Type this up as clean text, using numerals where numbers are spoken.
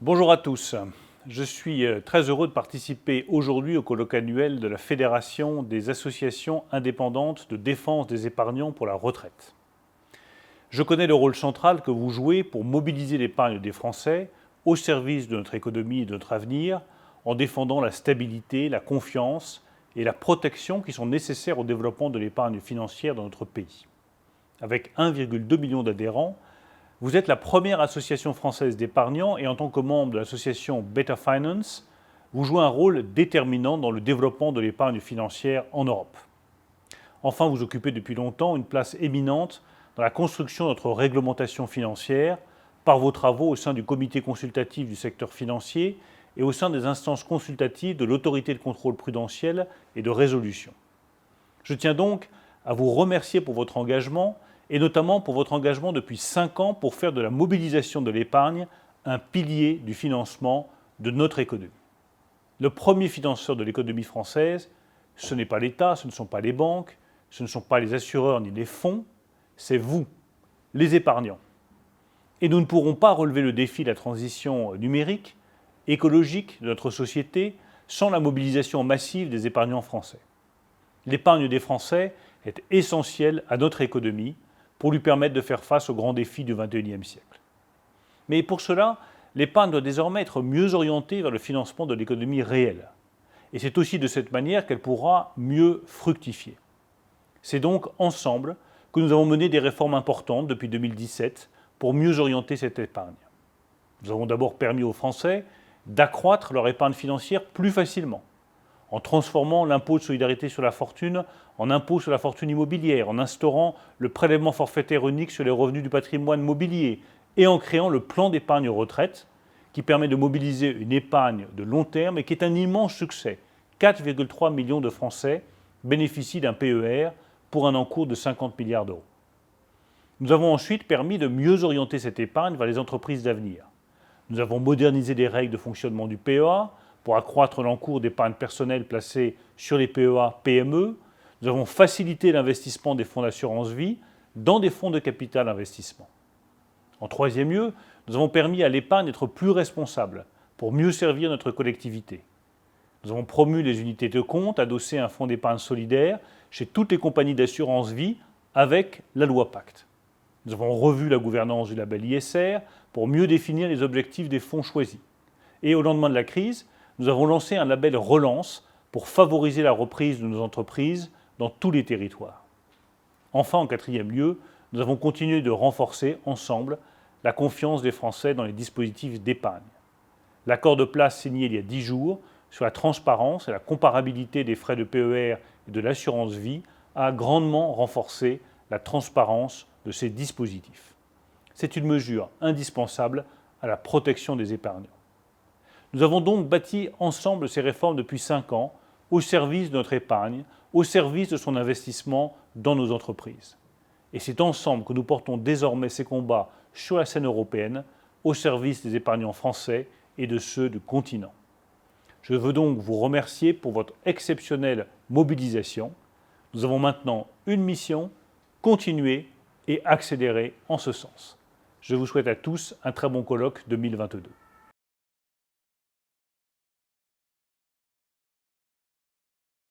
Bonjour à tous. Je suis très heureux de participer aujourd'hui au colloque annuel de la Fédération des associations indépendantes de défense des épargnants pour la retraite. Je connais le rôle central que vous jouez pour mobiliser l'épargne des Français au service de notre économie et de notre avenir, en défendant la stabilité, la confiance et la protection qui sont nécessaires au développement de l'épargne financière dans notre pays. Avec 1,2 million d'adhérents, vous êtes la première association française d'épargnants et en tant que membre de l'association Better Finance, vous jouez un rôle déterminant dans le développement de l'épargne financière en Europe. Enfin, vous occupez depuis longtemps une place éminente dans la construction de notre réglementation financière par vos travaux au sein du comité consultatif du secteur financier et au sein des instances consultatives de l'autorité de contrôle prudentiel et de résolution. Je tiens donc à vous remercier pour votre engagement et notamment pour votre engagement depuis 5 ans pour faire de la mobilisation de l'épargne un pilier du financement de notre économie. Le premier financeur de l'économie française, ce n'est pas l'État, ce ne sont pas les banques, ce ne sont pas les assureurs ni les fonds, c'est vous, les épargnants. Et nous ne pourrons pas relever le défi de la transition numérique, écologique de notre société sans la mobilisation massive des épargnants français. L'épargne des Français est essentielle à notre économie pour lui permettre de faire face aux grands défis du XXIe siècle. Mais pour cela, l'épargne doit désormais être mieux orientée vers le financement de l'économie réelle. Et c'est aussi de cette manière qu'elle pourra mieux fructifier. C'est donc ensemble que nous avons mené des réformes importantes depuis 2017 pour mieux orienter cette épargne. Nous avons d'abord permis aux Français d'accroître leur épargne financière plus facilement, en transformant l'impôt de solidarité sur la fortune en impôt sur la fortune immobilière, en instaurant le prélèvement forfaitaire unique sur les revenus du patrimoine mobilier et en créant le plan d'épargne retraite qui permet de mobiliser une épargne de long terme et qui est un immense succès. 4,3 millions de Français bénéficient d'un PER pour un encours de 50 milliards d'euros. Nous avons ensuite permis de mieux orienter cette épargne vers les entreprises d'avenir. Nous avons modernisé les règles de fonctionnement du PEA pour accroître l'encours d'épargne personnelle placée sur les PEA-PME. Nous avons facilité l'investissement des fonds d'assurance vie dans des fonds de capital investissement. En troisième lieu, nous avons permis à l'épargne d'être plus responsable pour mieux servir notre collectivité. Nous avons promu les unités de compte adossées à un fonds d'épargne solidaire chez toutes les compagnies d'assurance vie avec la loi Pacte. Nous avons revu la gouvernance du label ISR pour mieux définir les objectifs des fonds choisis. Et au lendemain de la crise, nous avons lancé un label Relance pour favoriser la reprise de nos entreprises dans tous les territoires. Enfin, en quatrième lieu, nous avons continué de renforcer ensemble la confiance des Français dans les dispositifs d'épargne. L'accord de place signé il y a 10 jours sur la transparence et la comparabilité des frais de PER et de l'assurance vie a grandement renforcé la transparence de ces dispositifs. C'est une mesure indispensable à la protection des épargnants. Nous avons donc bâti ensemble ces réformes depuis 5 ans au service de notre épargne, au service de son investissement dans nos entreprises. Et c'est ensemble que nous portons désormais ces combats sur la scène européenne au service des épargnants français et de ceux du continent. Je veux donc vous remercier pour votre exceptionnelle mobilisation. Nous avons maintenant une mission, continuer et accélérer en ce sens. Je vous souhaite à tous un très bon colloque 2022.